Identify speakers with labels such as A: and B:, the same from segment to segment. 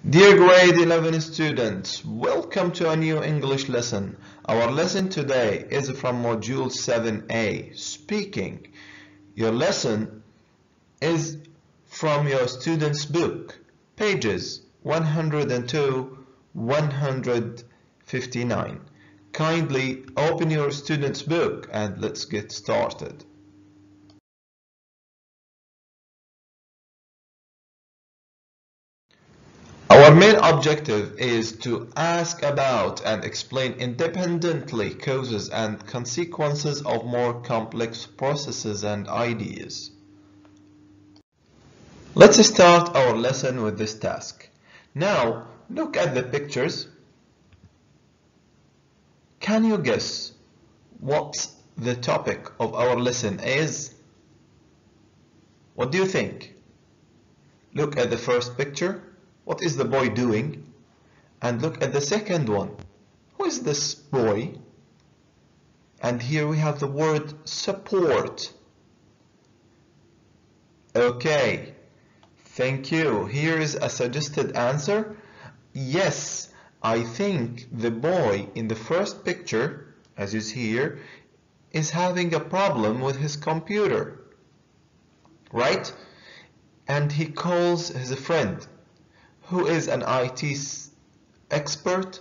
A: Dear grade 11 students, welcome to a new English lesson. Our lesson today is from module 7a, speaking. Your lesson is from your student's book, pages 102, 159. Kindly open your student's book and let's get started. Our main objective is to ask about and explain independently causes and consequences of more complex processes and ideas. Let's start our lesson with this task. Now, look at the pictures. Can you guess what the topic of our lesson is? What do you think? Look at the first picture. What is the boy doing? And look at the second one. Who is this boy? And here we have the word support. Okay, thank you. Here is a suggested answer. Yes, I think the boy in the first picture, as you see here, is having a problem with his computer, right? And he calls his friend, who is an IT expert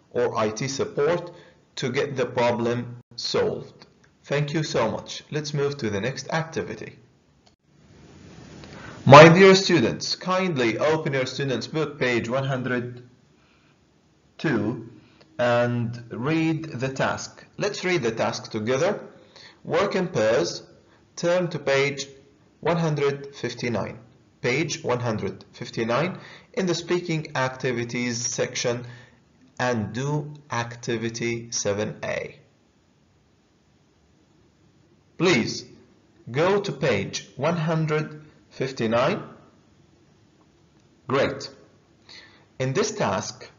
A: or IT support, to get the problem solved. Thank you so much. Let's move to the next activity. My dear students, kindly open your student's book, page 102, and read the task. Let's read the task together. Work in pairs. Turn to page 159. Page 159 in the speaking activities section and do activity 7a. Please go to page 159. Great. In this task,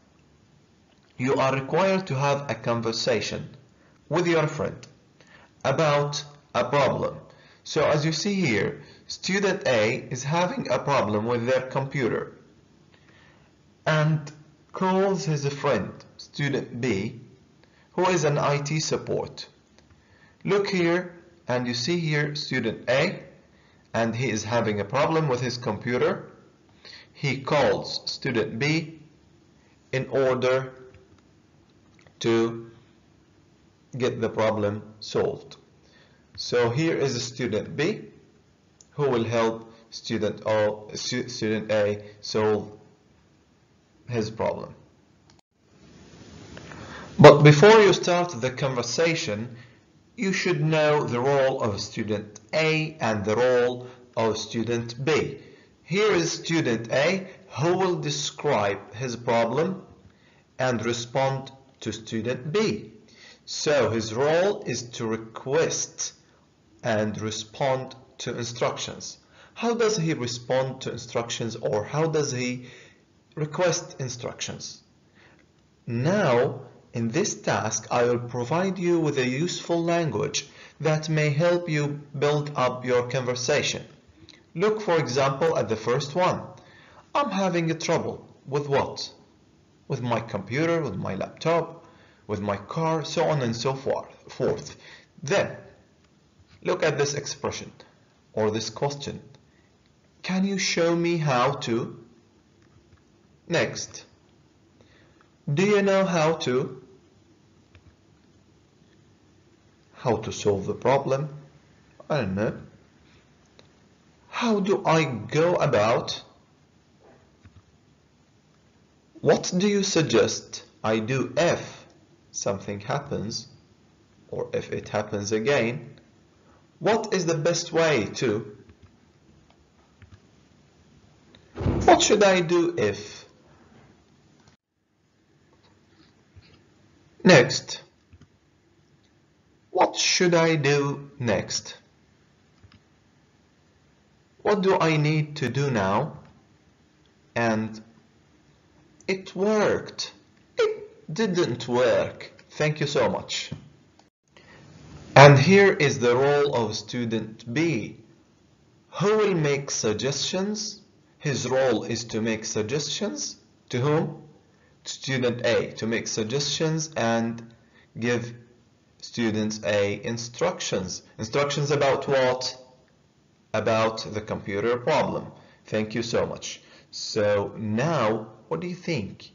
A: you are required to have a conversation with your friend about a problem. So as you see here, student A is having a problem with their computer and calls his friend, student B, who is an IT support. Look here, and you see here student A, and he is having a problem with his computer. He calls student B in order to get the problem solved. So here is student B who will help student A solve his problem. But before you start the conversation, you should know the role of student A and the role of student B. Here is student A who will describe his problem and respond to student B. So his role is to request and respond to instructions. How does he respond to instructions, or how does he request instructions? Now, in this task, I will provide you with a useful language that may help you build up your conversation. Look, for example, at the first one. I'm having a trouble with what? With my computer, with my laptop, with my car, so on and so forth. Then, look at this expression or this question. Can you show me how to? Next. Do you know how to? How to solve the problem? I don't know. How do I go about? What do you suggest I do if something happens, or if it happens again? What is the best way to? What should I do if? Next. What should I do next? What do I need to do now? And it worked. It didn't work. Thank you so much. And here is the role of student B, who will make suggestions. His role is to make suggestions To whom? Student A, to make suggestions and give students A instructions. Instructions about what? About the computer problem. Thank you so much. So now, what do you think?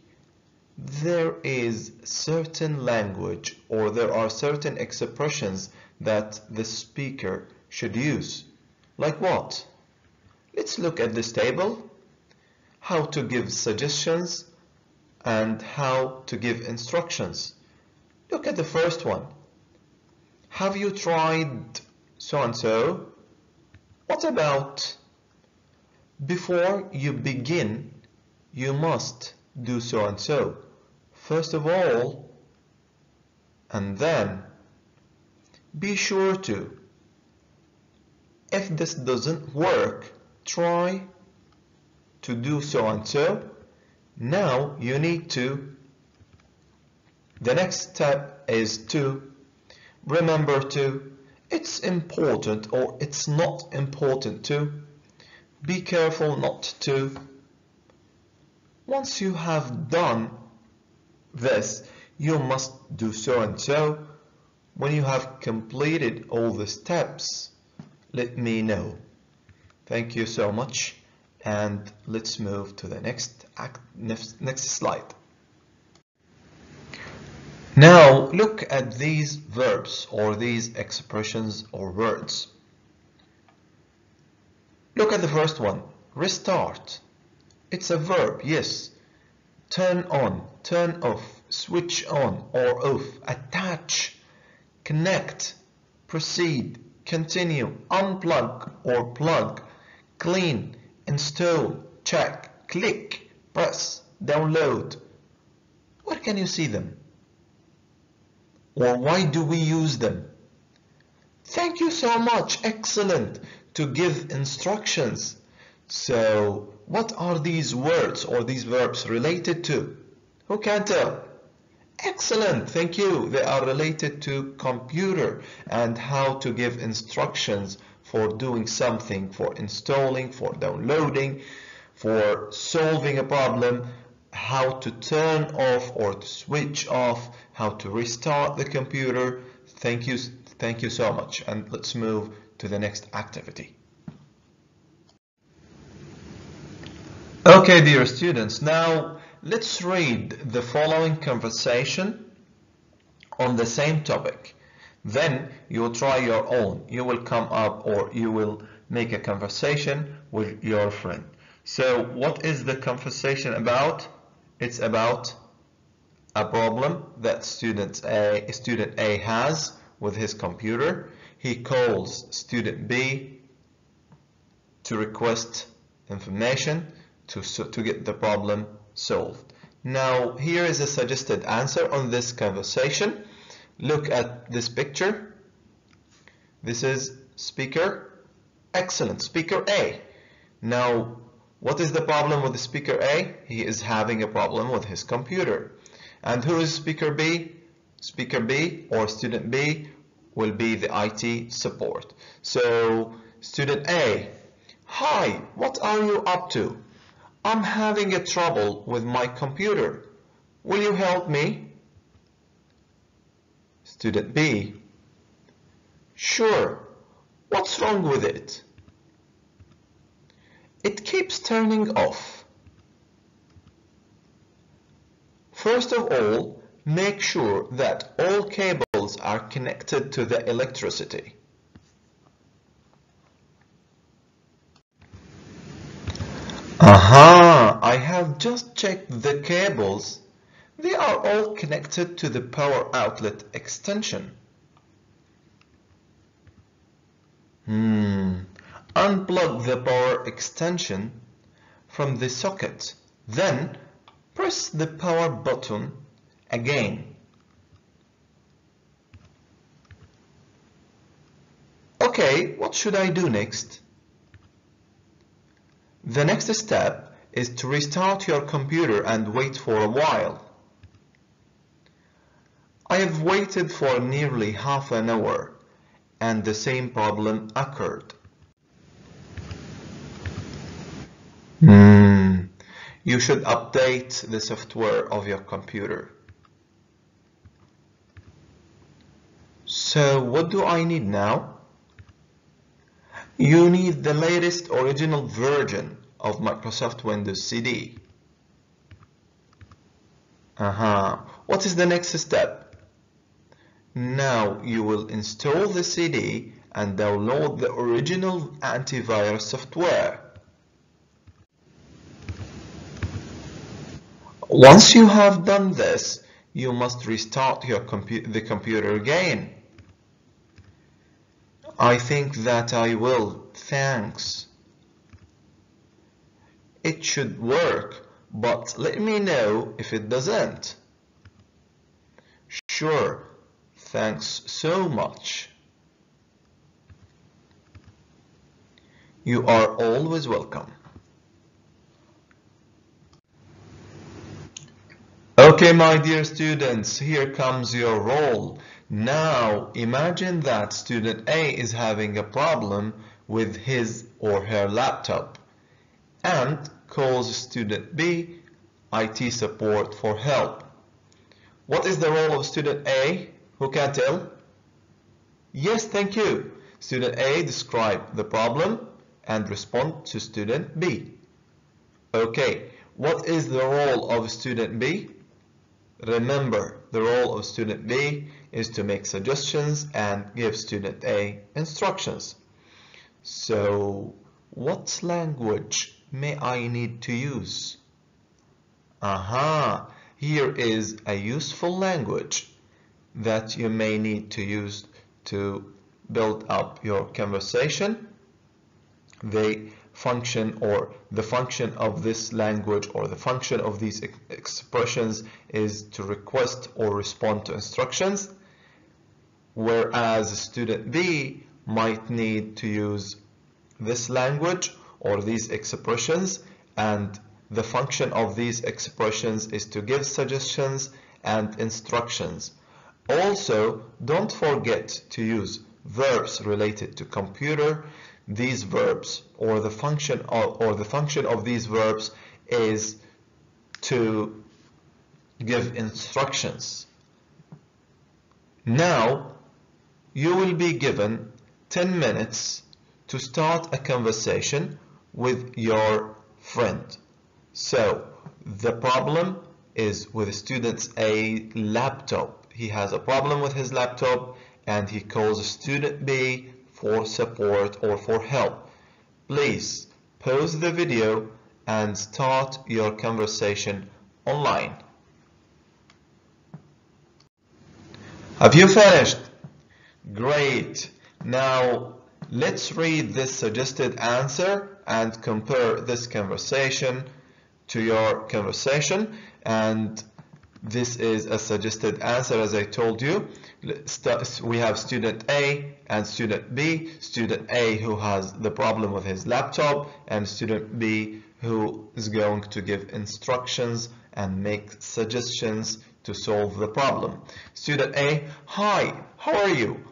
A: There is certain language or there are certain expressions that the speaker should use. Like what? Let's look at this table. How to give suggestions and how to give instructions. Look at the first one. Have you tried so and so? What about? Before you begin, you must do so and so. First of all, and then be sure to. If this doesn't work, try to do so and so. Now you need to. The next step is to. Remember to. It's important or it's not important to. Be careful not to. Once you have done this, you must do so and so. When you have completed all the steps, let me know. Thank you so much, and let's move to the next slide. Now look at these verbs or these expressions or words. Look at the first one, restart. It's a verb, yes. Turn on, turn off, switch on or off, attach, connect, proceed, continue, unplug or plug, clean, install, check, click, press, download. Where can you see them? Or why do we use them? Thank you so much, excellent, to give instructions. So what are these words or these verbs related to? Who can tell? Excellent, thank you. They are related to computer and how to give instructions for doing something, for installing, for downloading, for solving a problem, how to turn off or to switch off, how to restart the computer. Thank you so much. And let's move to the next activity. Okay, dear students, now let's read the following conversation on the same topic. Then you will try your own. You will come up or you will make a conversation with your friend. So what is the conversation about? It's about a problem that student A has with his computer. He calls student B to request information to get the problem solved. Now here is a suggested answer on this conversation. Look at this picture. This is speaker. Excellent. Speaker A. Now what is the problem with the speaker A? He is having a problem with his computer. And who is speaker B? Speaker B or student B will be the IT support. So student A, hi, what are you up to? I'm having a trouble with my computer. Will you help me? Student B, sure. What's wrong with it? It keeps turning off. First of all, make sure that all cables are connected to the electricity. Aha! I have just checked the cables. They are all connected to the power outlet extension. Unplug the power extension from the socket. Then press the power button again. Okay, what should I do next? The next step is to restart your computer and wait for a while. I have waited for nearly half an hour and the same problem occurred. You should update the software of your computer. So what do I need now? You need the latest original version of Microsoft Windows CD. What is the next step? Now you will install the CD and download the original antivirus software. Once you have done this, you must restart the computer again. I think that I will, thanks. It should work, but let me know if it doesn't. Sure, thanks so much. You are always welcome. Okay, my dear students, here comes your role. Now, imagine that student A is having a problem with his or her laptop and calls student B IT support for help. What is the role of student A? Who can tell? Yes, thank you. Student A describe the problem and respond to student B. Okay, what is the role of student B? Remember, the role of student B is to make suggestions and give student A instructions. So, what language may I need to use? Here is a useful language that you may need to use to build up your conversation. The function of this language, or the function of these expressions, is to request or respond to instructions, whereas student B might need to use this language or these expressions, and the function of these expressions is to give suggestions and instructions. Also, don't forget to use verbs related to computer. These verbs, or the function of these verbs, is to give instructions. Now you will be given 10 minutes to start a conversation with your friend. So the problem is with student A laptop. He has a problem with his laptop and he calls student B for support or for help. Please pause the video and start your conversation online. Have you finished? Great. Now let's read this suggested answer and compare this conversation to your conversation. And this is a suggested answer, as I told you. We have student A and student B. Student A who has the problem with his laptop, and student B who is going to give instructions and make suggestions to solve the problem. Student A: hi, how are you?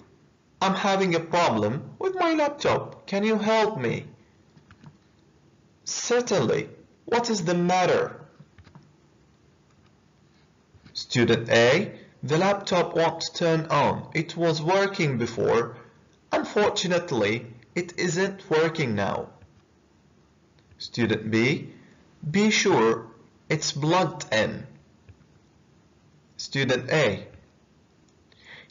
A: I'm having a problem with my laptop. Can you help me? Certainly. What is the matter? Student A: the laptop won't turn on. It was working before. Unfortunately, it isn't working now. Student B: be sure it's plugged in. Student A: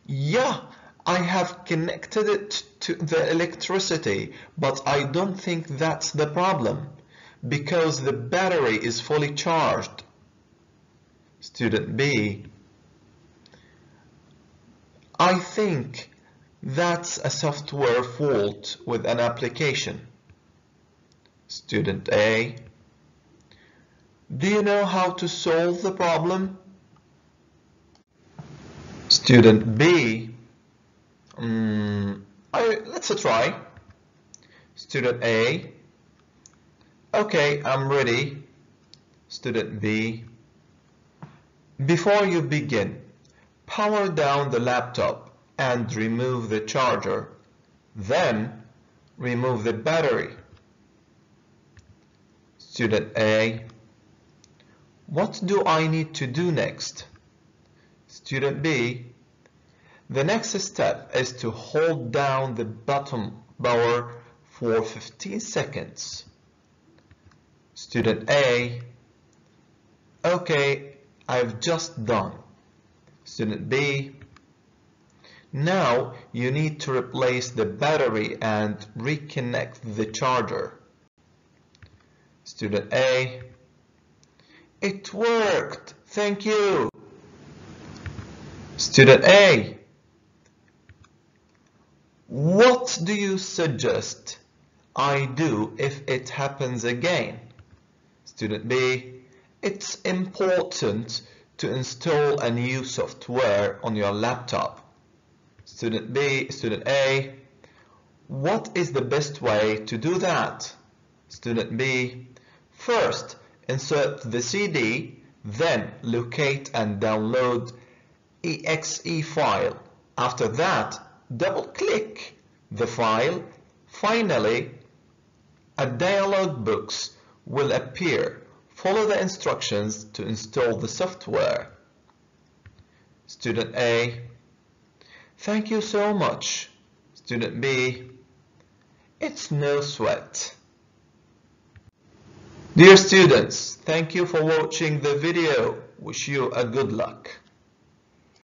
A: yeah, I have connected it to the electricity, but I don't think that's the problem, because the battery is fully charged. Student B: I think that's a software fault with an application. Student A: do you know how to solve the problem? Student B: let's try. Student A: okay, I'm ready. Student B: before you begin, power down the laptop and remove the charger. Then remove the battery. Student A: What do I need to do next? Student B, the next step is to hold down the button power for 15 seconds. Student A, okay, I've just done. Student B, now you need to replace the battery and reconnect the charger. Student A, it worked, thank you. Student A, what do you suggest I do if it happens again? Student B, it's important to install a new software on your laptop. Student A, what is the best way to do that? Student B, first insert the CD, then locate and download exe file. After that, double-click the file. Finally, a dialog box will appear. Follow the instructions to install the software. Student A, thank you so much. Student B, it's no sweat. Dear students, thank you for watching the video. Wish you a good luck.